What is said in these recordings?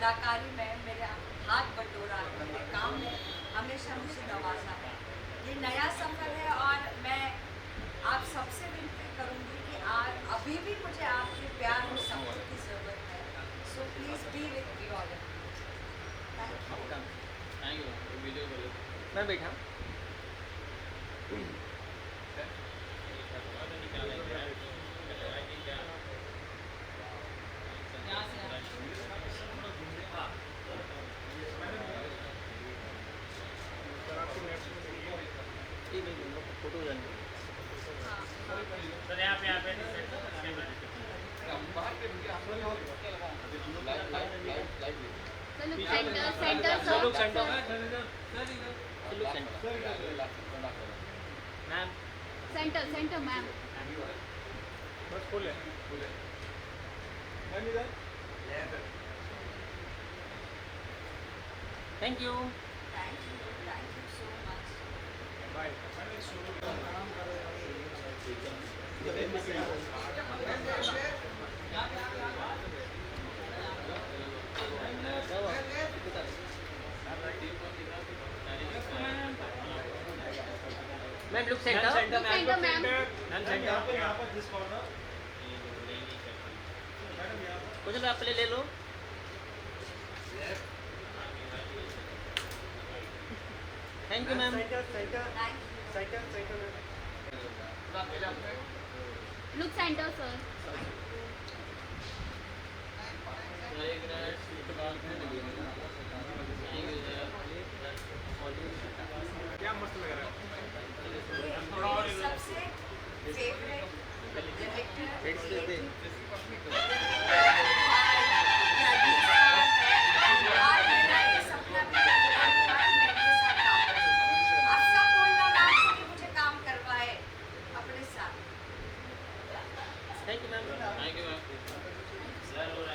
कलाकारी में मेरे हाथ बटोरा है, मेरे काम में हमेशा मुझे नवाजा है। ये नया सफ़र है और मैं आप सबसे विनती करूँगी कि आज अभी भी मुझे आपके प्यार और सपोर्ट की ज़रूरत है। So please be with me all. Thank you. मैं बैठा फोटो सर यहाँ पे मैम सेंटर मैम बस फुल है मैम इधर thank you. Thank you so much. Bye ma'am look centre centre ma'am यहाँ पर दिस कॉर्नर मैडम यहाँ पर कुछ आप पहले ले लो। Thank you ma'am. Centre look centre sir क्या मस्त लग रहा है मेरी सबसे favourite director thank you ma'am. Thank you ma'am.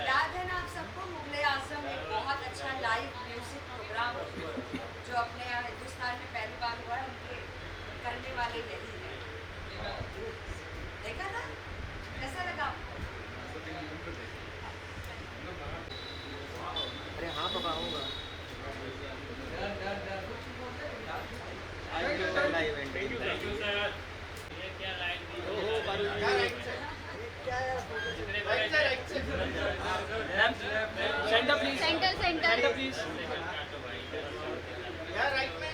याद है ना आप सबको मुगले आजम एक बहुत अच्छा लाइव म्यूजिक प्रोग्राम जो अपने यहाँ हिंदुस्तान में पहली बार हुआ है, उनके करने वाले यही है। देखा था कैसा लगा आपको? अरे हाँ पापा आऊँगा थैंक यू सर। ये क्या लाइन दी? ओहो ma'am centre please centre please. Right में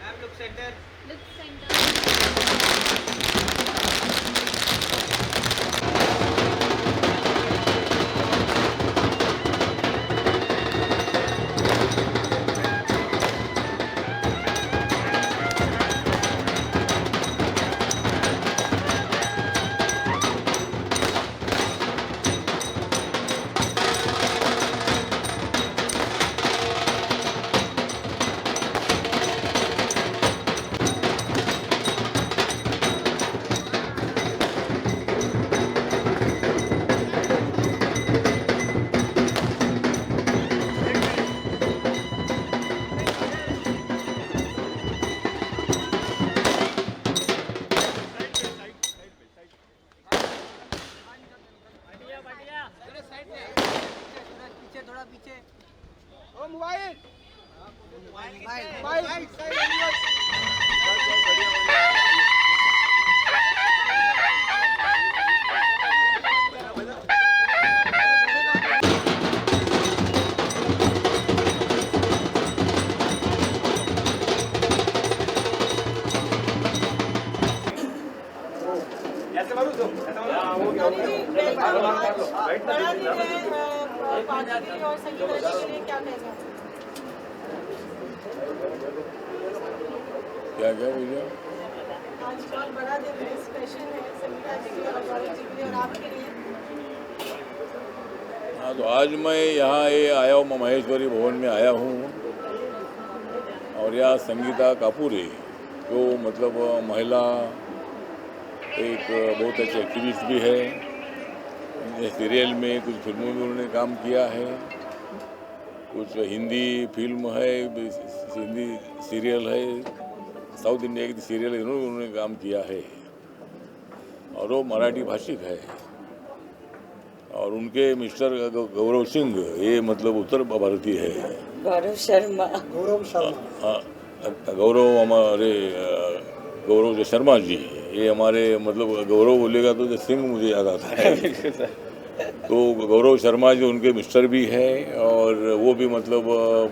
ma'am look centre look centre थोड़ा पीछे ओ मोबाइल ऐसे मारो तो हो गया और संगीत रचना के लिए क्या कहेंगे? क्या क्या भैया? आज बहुत बड़ा दिन है, स्पेशल है संगीता जी के लिए और गौरव जी के लिए और आपके लिए। हाँ तो आज मैं यहाँ आया हूँ, महेश्वरी भवन में आया हूँ और यहाँ संगीता कपूर है जो मतलब महिला एक बहुत अच्छी एक्टिविस्ट भी है। सीरियल में कुछ फिल्मों में उन्होंने काम किया है कुछ हिंदी फिल्म है, हिंदी सीरियल है, साउथ इंडिया की सीरियल उन्होंने काम किया है और वो मराठी भाषिक है। और उनके मिस्टर गौरव सिंह, ये मतलब उत्तर भारतीय है। गौरव शर्मा। गौरव हमारे गौरव जो शर्मा जी, ये हमारे मतलब गौरव बोलेगा तो जो सिंह मुझे याद आता है। तो गौरव शर्मा जी उनके मिस्टर भी हैं और वो भी मतलब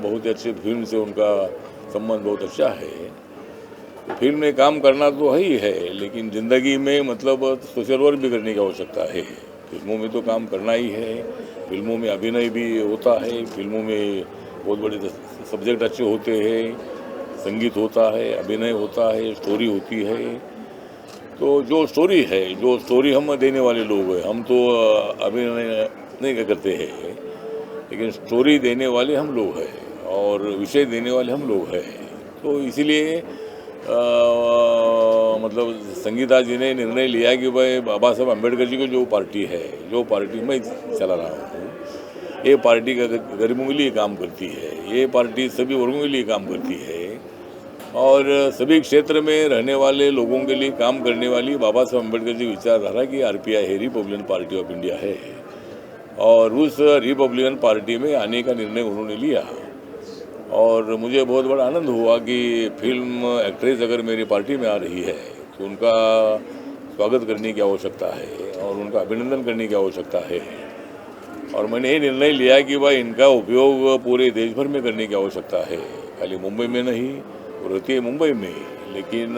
बहुत अच्छे फिल्म से उनका संबंध बहुत अच्छा है। तो फिल्म में काम करना तो है ही है, लेकिन ज़िंदगी में मतलब सोशल वर्क भी करने की आवश्यकता है। फिल्मों में तो काम करना ही है, फिल्मों में अभिनय भी होता है, फिल्मों में बहुत बड़े सब्जेक्ट अच्छे होते हैं, संगीत होता है, अभिनय होता है, स्टोरी होती है। तो जो स्टोरी है, जो स्टोरी हम देने वाले लोग हैं, हम तो अभिनय नहीं करते हैं, लेकिन स्टोरी देने वाले हम लोग हैं और विषय देने वाले हम लोग हैं। तो इसीलिए मतलब संगीता जी ने निर्णय लिया कि भाई बाबा साहब अम्बेडकर जी को जो पार्टी है, जो पार्टी मैं चला रहा हूँ, ये पार्टी गरीबों के लिए काम करती है, ये पार्टी सभी वर्गों के लिए काम करती है और सभी क्षेत्र में रहने वाले लोगों के लिए काम करने वाली बाबा साहब अम्बेडकर जी विचारधारा की RPI है, रिपब्लिकन पार्टी ऑफ इंडिया है। और उस रिपब्लिकन पार्टी में आने का निर्णय उन्होंने लिया और मुझे बहुत बड़ा आनंद हुआ कि फिल्म एक्ट्रेस अगर मेरी पार्टी में आ रही है तो उनका स्वागत करने की आवश्यकता है और उनका अभिनंदन करने की आवश्यकता है। और मैंने ये निर्णय लिया कि भाई इनका उपयोग पूरे देश भर में करने की आवश्यकता है, खाली मुंबई में नहीं, वो रहती है मुंबई में, लेकिन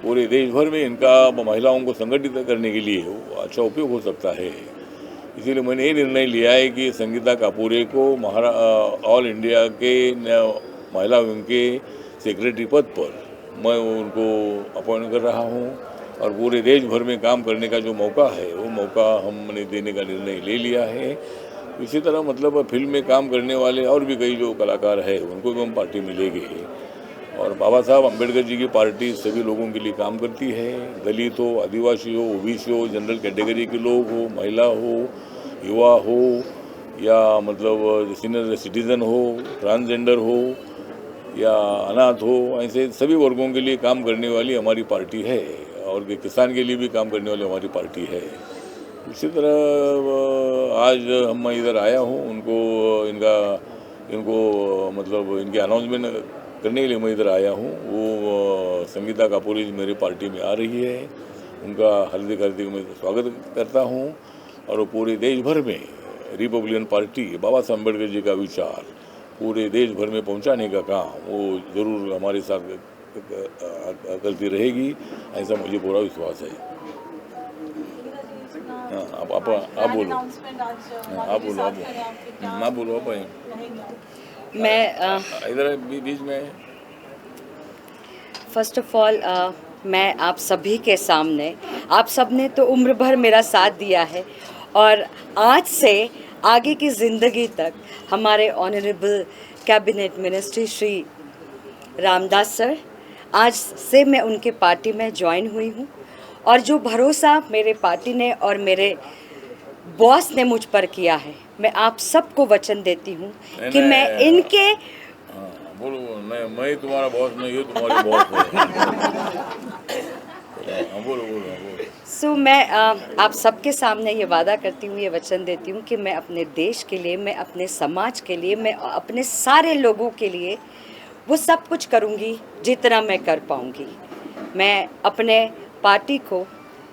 पूरे देश भर में इनका महिलाओं को संगठित करने के लिए अच्छा उपयोग हो सकता है। इसीलिए मैंने ये निर्णय लिया है कि संगीता कापूरे को ऑल इंडिया के महिला विंग के सेक्रेटरी पद पर मैं उनको अपॉइंट कर रहा हूँ और पूरे देश भर में काम करने का जो मौका है वो मौका हमने देने का निर्णय ले लिया है। इसी तरह मतलब फिल्म में काम करने वाले और भी कई जो कलाकार हैं उनको भी हम पार्टी में लेंगे। और बाबा साहब अम्बेडकर जी की पार्टी सभी लोगों के लिए काम करती है, दलित हो, आदिवासी हो, OBC हो, जनरल कैटेगरी के लोग हो, महिला हो, युवा हो या मतलब सीनियर सिटीज़न हो, ट्रांसजेंडर हो या अनाथ हो, ऐसे सभी वर्गों के लिए काम करने वाली हमारी पार्टी है और किसान के लिए भी काम करने वाली हमारी पार्टी है। इसी तरह आज हम इधर आया हूँ इनको मतलब इनके अनाउंसमेंट करने के लिए मैं इधर आया हूँ। वो संगीता कापूरे जी मेरी पार्टी में आ रही है, उनका हार्दिक मैं स्वागत करता हूँ और वो पूरे देश भर में रिपब्लिकन पार्टी बाबा साहब अम्बेडकर जी का विचार पूरे देश भर में पहुँचाने का काम वो ज़रूर हमारे साथ करती रहेगी, ऐसा मुझे पूरा विश्वास है। आप बोलो, आप बोलो मैं इधर बीच में। फर्स्ट ऑफ ऑल मैं आप सभी के सामने, आप सब ने तो उम्र भर मेरा साथ दिया है और आज से आगे की ज़िंदगी तक हमारे honourable cabinet minister Shri Ramdas sir, आज से मैं उनके पार्टी में ज्वाइन हुई हूँ और जो भरोसा मेरे पार्टी ने और मेरे बॉस ने मुझ पर किया है, मैं आप सबको वचन देती हूँ कि मैं इनके बोलो, मैं तुम्हारा बॉस नहीं हूँ, तुम्हारी बॉस हूँ। बोलो। सो मैं आप सबके सामने ये वादा करती हूँ, ये वचन देती हूँ कि मैं अपने देश के लिए, मैं अपने समाज के लिए, मैं अपने सारे लोगों के लिए वो सब कुछ करूँगी जितना मैं कर पाऊँगी। मैं अपने पार्टी को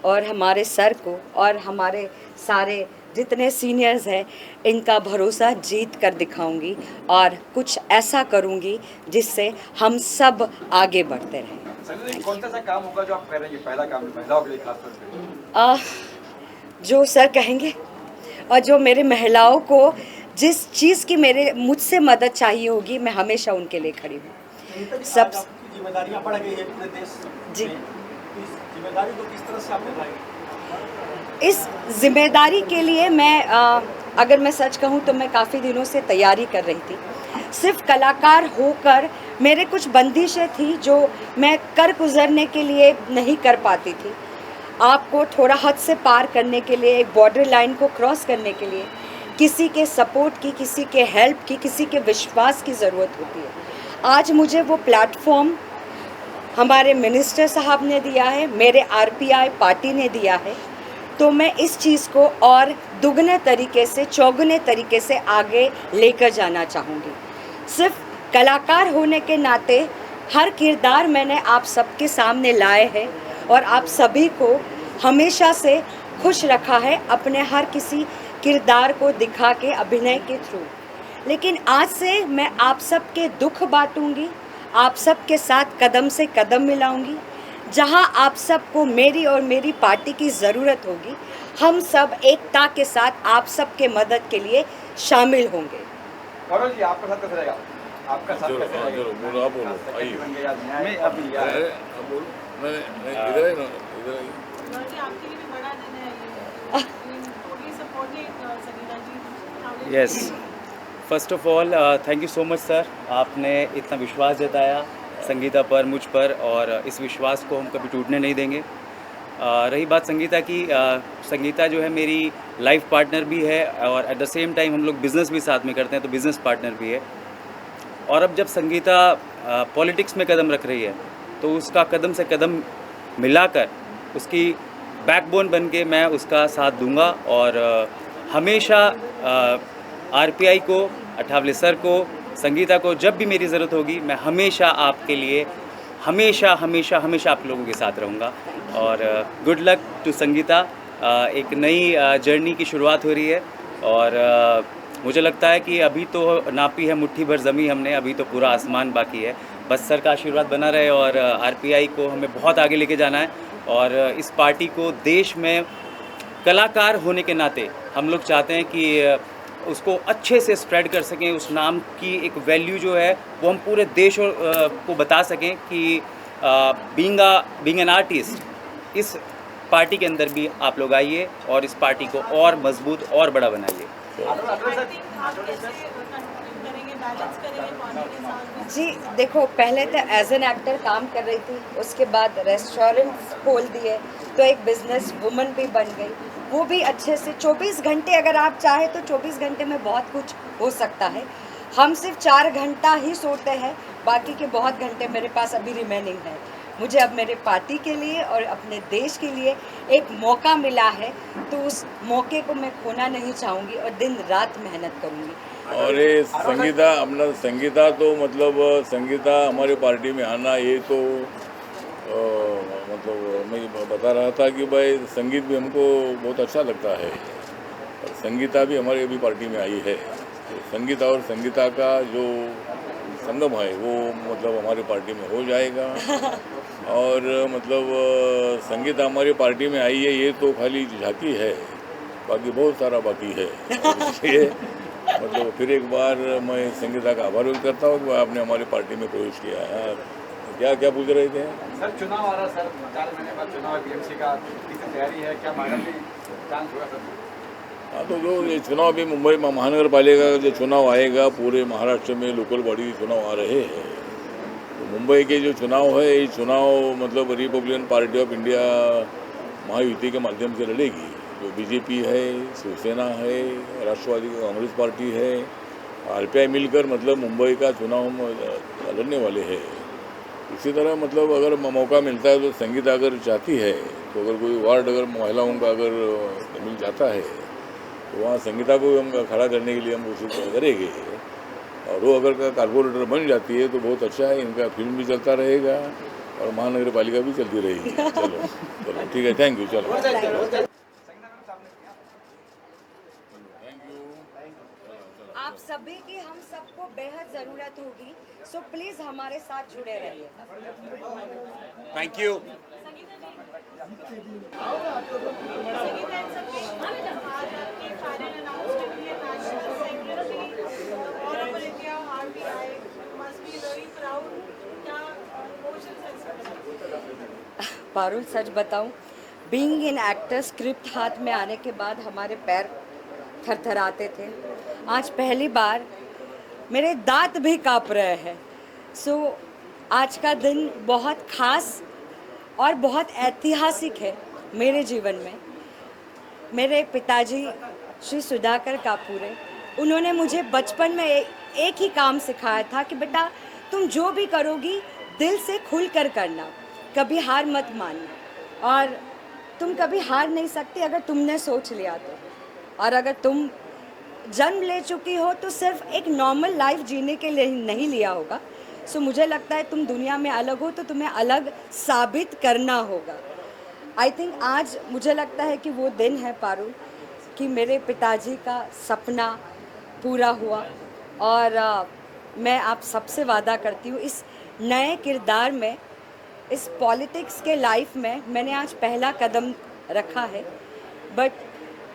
और हमारे सर को और हमारे सारे जितने सीनियर्स हैं इनका भरोसा जीत कर दिखाऊंगी और कुछ ऐसा करूंगी जिससे हम सब आगे बढ़ते रहें। कौन सा काम होगा जो आप कर रहे हैं, पहला काम महिलाओं के लिए खासतौर पे? जो सर कहेंगे और जो मेरे महिलाओं को जिस चीज़ की मुझसे मदद चाहिए होगी, मैं हमेशा उनके लिए खड़ी हूँ। सब जिम्मेदारियां बढ़ गई है पूरे देश जी, इस जिम्मेदारी को किस तरह से आप निभाएंगे? इस जिम्मेदारी के लिए मैं अगर मैं सच कहूँ तो मैं काफ़ी दिनों से तैयारी कर रही थी। सिर्फ कलाकार होकर मेरे कुछ बंदिशें थी जो मैं कर गुजरने के लिए नहीं कर पाती थी। आपको थोड़ा हद से पार करने के लिए, एक बॉर्डर लाइन को क्रॉस करने के लिए किसी के सपोर्ट की, किसी के हेल्प की, किसी के विश्वास की ज़रूरत होती है। आज मुझे वो प्लेटफॉर्म हमारे मिनिस्टर साहब ने दिया है, मेरे आरपीआई पार्टी ने दिया है, तो मैं इस चीज़ को और दुगने तरीके से, चौगुने तरीके से आगे लेकर जाना चाहूँगी। सिर्फ कलाकार होने के नाते हर किरदार मैंने आप सबके सामने लाए हैं और आप सभी को हमेशा से खुश रखा है अपने हर किसी किरदार को दिखा के, अभिनय के थ्रू। लेकिन आज से मैं आप सबके दुख बांटूंगी, आप सबके साथ कदम से कदम मिलाऊंगी। जहां आप सबको मेरी और मेरी पार्टी की ज़रूरत होगी, हम सब एकता के साथ आप सबके मदद के लिए शामिल होंगे। पारुल जी, आपका साथ कैसे रहेगा? आपका साथ कैसे रहेगा? जरूर, बोलो, आप बोलो, आइए। बन गया, मैं अभी अरे, आप बोलो। नहीं, इधर आइए ना, इधर आइए। आपके लिए भी बड़ा दिन है ये। Totally supporting Sangeeta ji. Yes, first of all thank you so much sir, आपने इतना विश्वास जताया संगीता पर, मुझ पर, और इस विश्वास को हम कभी टूटने नहीं देंगे। रही बात संगीता की, संगीता जो है मेरी लाइफ पार्टनर भी है और एट द सेम टाइम हम लोग बिज़नेस भी साथ में करते हैं, तो बिज़नेस पार्टनर भी है। और अब जब संगीता पॉलिटिक्स में कदम रख रही है तो उसका कदम से कदम मिलाकर उसकी बैकबोन बन के मैं उसका साथ दूंगा और हमेशा आरपीआई को, अठावले सर को, संगीता को जब भी मेरी ज़रूरत होगी मैं हमेशा आपके लिए हमेशा हमेशा हमेशा आप लोगों के साथ रहूँगा। और गुड लक टू संगीता, एक नई जर्नी की शुरुआत हो रही है और मुझे लगता है कि अभी तो नापी है मुट्ठी भर ज़मीं हमने, अभी तो पूरा आसमान बाकी है। बस सर का आशीर्वाद बना रहे और आरपीआई को हमें बहुत आगे लेके जाना है और इस पार्टी को देश में कलाकार होने के नाते हम लोग चाहते हैं कि उसको अच्छे से स्प्रेड कर सकें, उस नाम की एक वैल्यू जो है वो हम पूरे देश को बता सकें कि बीइंग एन आर्टिस्ट इस पार्टी के अंदर भी आप लोग आइए और इस पार्टी को और मजबूत और बड़ा बनाइए। जी देखो, पहले तो एज एन एक्टर काम कर रही थी, उसके बाद रेस्टोरेंट खोल दिए तो एक बिजनेस वुमन भी बन गई, वो भी अच्छे से 24 घंटे अगर आप चाहे तो 24 घंटे में बहुत कुछ हो सकता है। हम सिर्फ 4 घंटा ही सोते हैं, बाकी के बहुत घंटे मेरे पास अभी रिमेनिंग है। मुझे अब मेरे पार्टी के लिए और अपने देश के लिए एक मौका मिला है, तो उस मौके को मैं खोना नहीं चाहूँगी और दिन रात मेहनत करूँगी। और ये संगीता, अपना संगीता तो मतलब संगीता हमारे पार्टी में आना, ये तो मतलब मैं बता रहा था कि भाई संगीत भी हमको बहुत अच्छा लगता है और संगीता भी हमारे अभी पार्टी में आई है। तो संगीता और संगीता का जो संगम है वो मतलब हमारी पार्टी में हो जाएगा और मतलब संगीता हमारी पार्टी में आई है, ये तो खाली झांकी है, बाकी बहुत सारा बाकी है। इसलिए मतलब फिर एक बार मैं संगीता का आभार व्यक्त करता हूँ कि आपने हमारी पार्टी में प्रवेश किया है। क्या क्या पूछ रहे थे सर? चुनाव आ रहा सर, 4 महीने बाद चुनाव है, बीएमसी का किसी तैयारी है क्या? महाराष्ट्र चांस होगा सर? हाँ, तो जो ये चुनाव भी मुंबई महानगर पालिका का जो चुनाव आएगा, पूरे महाराष्ट्र में लोकल बॉडी चुनाव आ रहे हैं। तो मुंबई के जो चुनाव है, ये चुनाव मतलब Republican party of India Mahayuti के माध्यम से लड़ेगी। जो बीजेपी है, शिवसेना है, राष्ट्रवादी कांग्रेस पार्टी है, आरपीआई मिलकर मतलब मुंबई का चुनाव लड़ने वाले हैं। इसी तरह मतलब अगर मौका मिलता है तो संगीता अगर चाहती है तो अगर कोई वार्ड अगर महिलाओं का अगर मिल जाता है तो वहाँ संगीता को हम खड़ा करने के लिए हम कोशिश करेंगे। और वो अगर कारपोरेटर बन जाती है तो बहुत अच्छा है, इनका फिल्म भी चलता रहेगा और महानगर पालिका भी चलती रहेगी। चलो चलो ठीक है, थैंक यू। चलो आप सभी की हम सबको बेहद ज़रूरत होगी, सो प्लीज़ हमारे साथ जुड़े रहिए। Thank you. पारुल, सच बताऊं, बीइंग एन एक्टर, स्क्रिप्ट हाथ में आने के बाद हमारे पैर थरथराते थे। आज पहली बार मेरे दांत भी काँप रहे हैं। सो आज का दिन बहुत ख़ास और बहुत ऐतिहासिक है मेरे जीवन में। मेरे पिताजी श्री सुधाकर कापूरे, उन्होंने मुझे बचपन में एक ही काम सिखाया था कि बेटा तुम जो भी करोगी दिल से खुल कर करना, कभी हार मत मानना, और तुम कभी हार नहीं सकती अगर तुमने सोच लिया तो। और अगर तुम जन्म ले चुकी हो तो सिर्फ एक नॉर्मल लाइफ जीने के लिए नहीं लिया होगा। सो मुझे लगता है तुम दुनिया में अलग हो तो तुम्हें अलग साबित करना होगा। आई थिंक आज मुझे लगता है कि वो दिन है पारुल कि मेरे पिताजी का सपना पूरा हुआ, और मैं आप सबसे वादा करती हूँ इस नए किरदार में, इस पॉलिटिक्स के लाइफ में मैंने आज पहला कदम रखा है। बट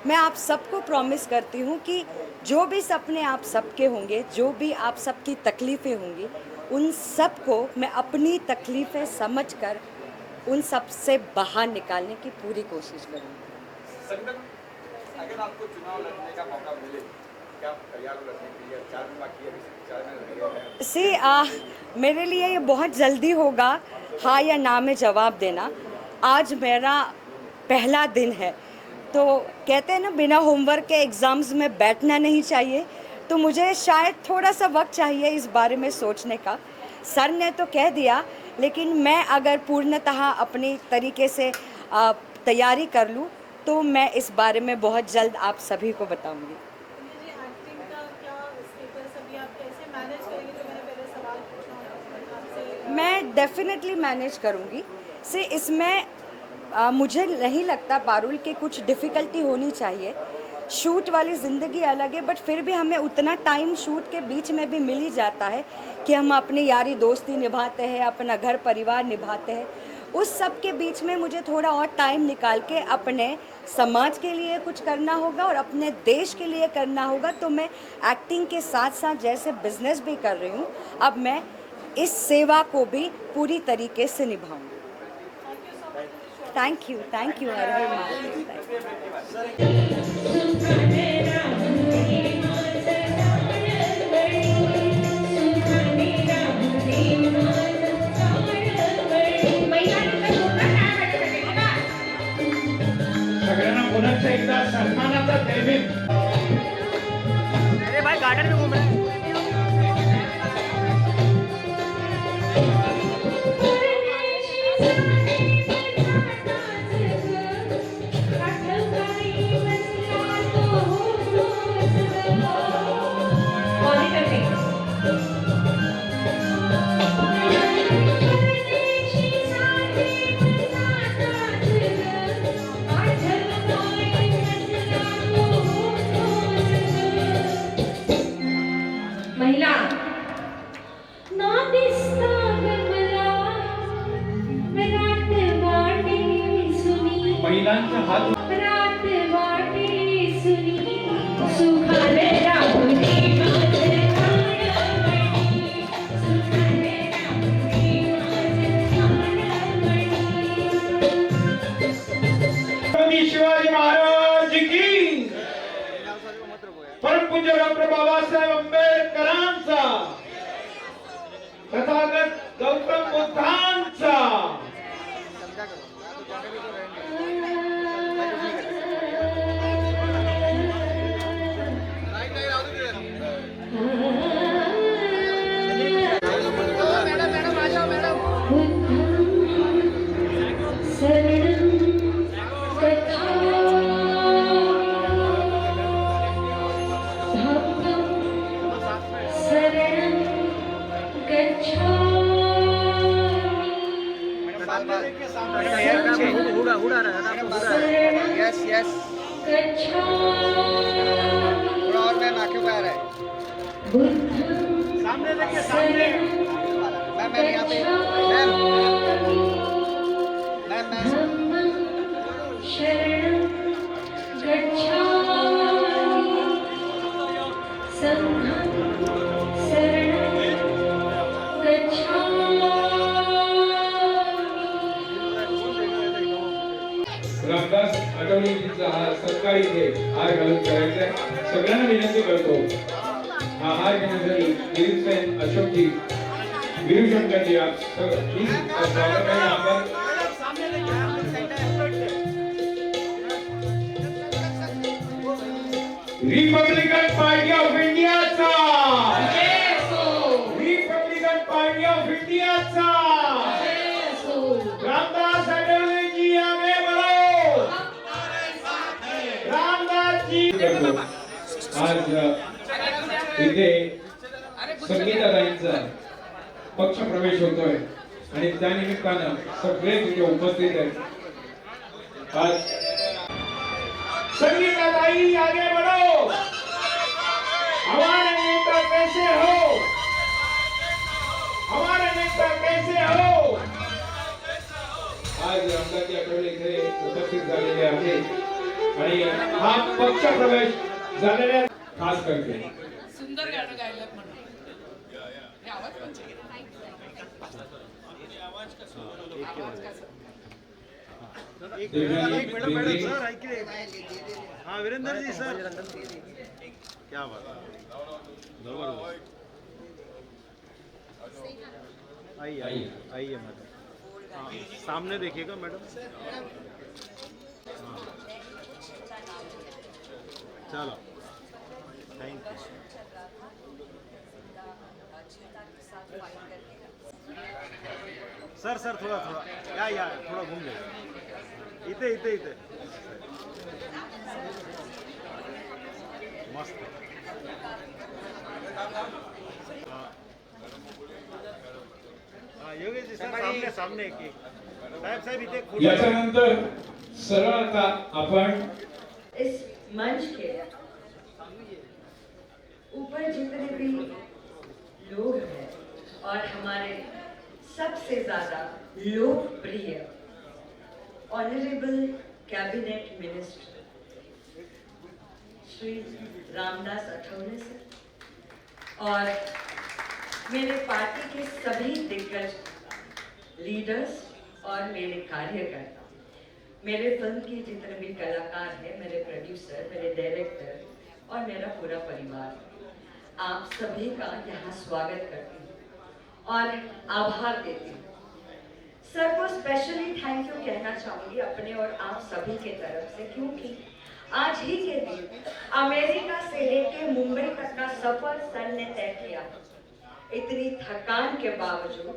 मैं आप सबको प्रॉमिस करती हूँ कि जो भी सपने आप सबके होंगे, जो भी आप सबकी तकलीफ़ें होंगी, उन सब को मैं अपनी तकलीफ़ें समझकर उन सब से बाहर निकालने की पूरी कोशिश करूँगी। संगठन, अगर आपको चुनाव लड़ने का मौका मिले, क्या आप तैयार हो लड़ने के लिए? 4 दिन बाकी है, 4 महीने लगे हैं। मेरे लिए ये बहुत जल्दी होगा हाँ या ना में जवाब देना। आज मेरा पहला दिन है, तो कहते हैं ना बिना होमवर्क के एग्ज़ाम्स में बैठना नहीं चाहिए, तो मुझे शायद थोड़ा सा वक्त चाहिए इस बारे में सोचने का। सर ने तो कह दिया, लेकिन मैं अगर पूर्णतः अपनी तरीके से तैयारी कर लूँ तो मैं इस बारे में बहुत जल्द आप सभी को बताऊँगी। जी, एक्टिंग का क्या स्टेटस अभी, आप कैसे मैनेज करेंगे? तो मैंने पहले सवाल पूछा आपसे। मैं डेफिनेटली मैनेज करूँगी। से इसमें मुझे नहीं लगता पारुल कि कुछ डिफ़िकल्टी होनी चाहिए। शूट वाली ज़िंदगी अलग है, बट फिर भी हमें उतना टाइम शूट के बीच में भी मिल ही जाता है कि हम अपनी यारी दोस्ती निभाते हैं, अपना घर परिवार निभाते हैं। उस सब के बीच में मुझे थोड़ा और टाइम निकाल के अपने समाज के लिए कुछ करना होगा और अपने देश के लिए करना होगा। तो मैं एक्टिंग के साथ साथ जैसे बिजनेस भी कर रही हूँ, अब मैं इस सेवा को भी पूरी तरीके से निभाऊंगी। थैंक यू, हर हर महादेव। सगळ्यांना पुन्हा एकदा सन्मानाचा देवीन. अरे भाई गार्डन में घूम रहा है। महिला ना दिसता मला रात वाटे सुनी, महिलांचा हात रात वाटे सुनी, सुखाने राहुनी माझे प्राणमणी, सुखाने राहुनी माझे प्राणमणी। शिवाजी महाराज की, परमपूज्य डॉक्टर बाबासाहेब आंबेडकरांचा, तथागत गौतम बुद्धांचा, यस यस, थोड़ा और मैम आंखें पे आ रहा है। सामने देखिए, सामने मैम यहाँ पे, मैम शरणं गच्छामि, संघं शरणं गच्छामि। रामदास आठवलेंचा हा सत्कार इथे हार घालून करायचा आहे. सगळ्यांना विनंती करतो, हा हार घेण्यासाठी गिरीशसेन, अशोकजी, गिरीशंकरजी, आप प्लीज स्वागत आहे. आपण रिपब्लिकन पार्टी ऑफ इंडियाचा रिपब्लिकन पार्टी ऑफ इंडियाचा रामदास आठवलेजी आगे बढ़ो रामदास जी आज इथे संगीताताईंचा पक्ष प्रवेश होतोय आणि त्या निमित्तानं सगळे तिथे उपस्थित आहेत. आज संगीताताई आगे बढ़ो हमारे नेता कैसे हो हमारे नेता कैसे हो. आज रामदासजी आठवले इथे उपस्थित झालेले आहेत आणि हा पक्ष प्रवेश झालेल्या खास करते. सुंदर गाणं गायलं म्हणून हाँ वीरेंद्र जी सर क्या बात आइए आइए आइए मैडम. हाँ सामने देखिएगा मैडम. हाँ चलो थैंक यू. सर सर थोड़ा थोड़ा या थोड़ा घूम जाए इथे इथे इथे मस्त. हाँ योगेश जी सर सामने सामने एक साहेब इथे याच्यानंतर सरळ आता आपण इस मंच के ऊपर जितने भी लोग हैं और हमारे सबसे ज्यादा लोकप्रिय honourable cabinet minister Shri Ramdas Athawale sir और मेरे पार्टी के सभी दिग्गज लीडर्स और मेरे कार्यकर्ता, मेरे फिल्म के जितने भी कलाकार हैं, मेरे प्रोड्यूसर, मेरे डायरेक्टर और मेरा पूरा परिवार, आप सभी का यहाँ स्वागत करती हूँ और आभार देती हूँ. सर को स्पेशली थैंक यू कहना चाहूँगी अपने और आप सभी के तरफ से, क्योंकि आज ही के दिन अमेरिका से लेके मुंबई तक का सफर सर ने तय किया. इतनी थकान के बावजूद,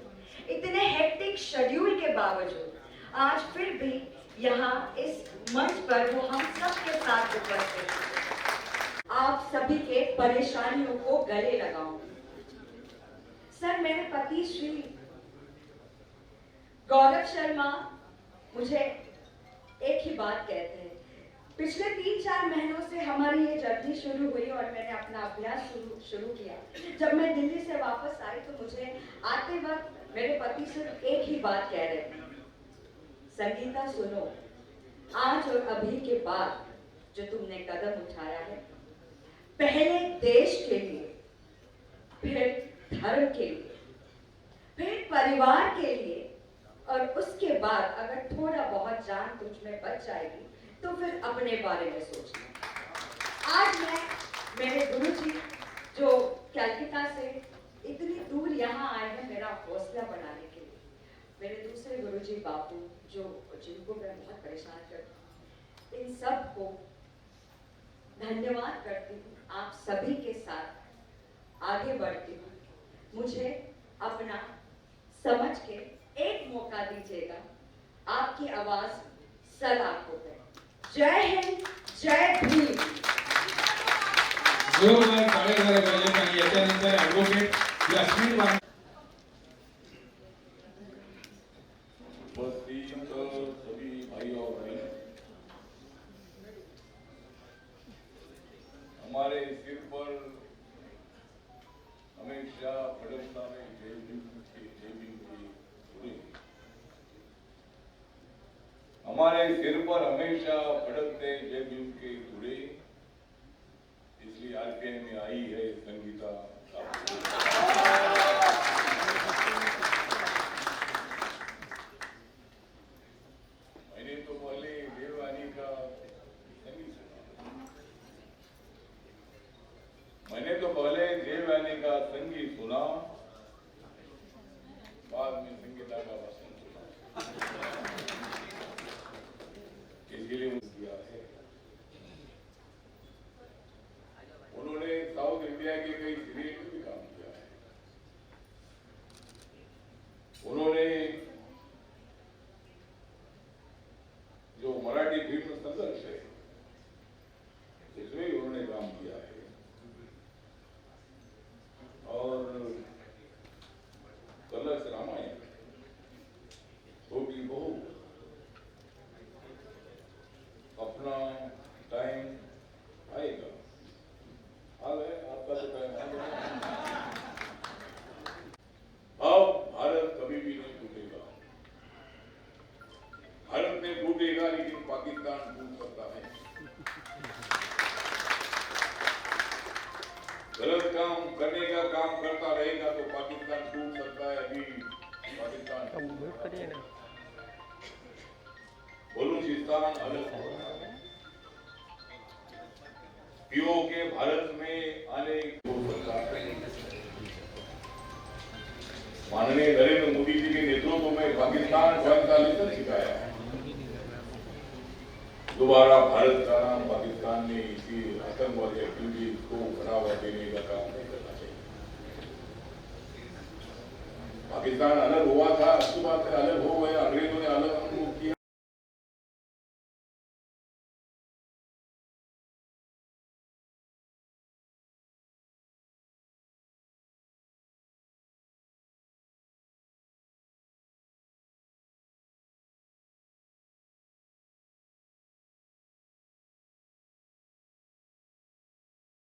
इतने हेक्टिक शेड्यूल के बावजूद आज फिर भी यहाँ इस मंच पर वो हम सब के साथ उपस्थित हैं. आप सभी के परेशानियों को गले लगाऊंगी. सर मेरे पति श्री गौरव शर्मा मुझे एक ही बात कहते हैं. पिछले 3-4 महीनों से हमारी ये जर्नी शुरू हुई और मैंने अपना अभ्यास शुरू किया. जब मैं दिल्ली से वापस आई तो मुझे आते वक्त मेरे पति सिर्फ एक ही बात कह रहे थे, संगीता सुनो, आज और अभी के बाद जो तुमने कदम उठाया है, पहले देश के लिए, फिर धर्म के लिए, फिर परिवार के लिए और उसके बाद अगर थोड़ा बहुत जान तुझ में बच जाएगी तो फिर अपने बारे में सोचना. आज मैं मेरे गुरुजी जो कलकत्ता से इतनी दूर यहाँ आए हैं मेरा हौसला बढ़ाने के लिए, मेरे दूसरे गुरुजी बापू जिनको मैं बहुत परेशान करती हूँ, इन सब को धन्यवाद करती हूँ. आप सभी के साथ आगे बढ़ती हूँ. मुझे अपना समझ के एक मौका दीजिएगा. आपकी आवाज सलाखों पे. जय हिंद, जय भीम. जोरदार ताळ्या झाल्या पाहिजेत आणि याच्यानंतर ॲडव्होकेट यास्मीन वाघ. उपस्थित सभी भाई और बहन, हमारे सिर पर हमेशा फड़कता में जय भीम की धुरी. हमारे सिर पर हमेशा फड़कते जय भीम के धुरे. इसलिए आरपीआई में आई है संगीता. मैंने तो पहले देववानी का संगीत सुना. मैंने तो पहले देववानी का संगीत सुना, बाद में संगीता का वचन सुना. इसके लिए मुझे दिया है. लेकिन पाकिस्तान टूट सकता है। गलत काम करने का काम करता रहेगा तो पाकिस्तान टूट सकता है। अभी पाकिस्तान बलूचिस्तान अलग हो रहा है। पीओके भारत में आने को सरकार माननीय नरेंद्र मोदी जी के नेतृत्व में पाकिस्तान 45 सिखाया है। दोबारा भारत का नाम पाकिस्तान में इसी आतंकवादी एक्टिविटी को बढ़ावा देने का काम नहीं करना चाहिए। पाकिस्तान अलग हुआ था, उसके बाद अलग हो गया, अंग्रेजों ने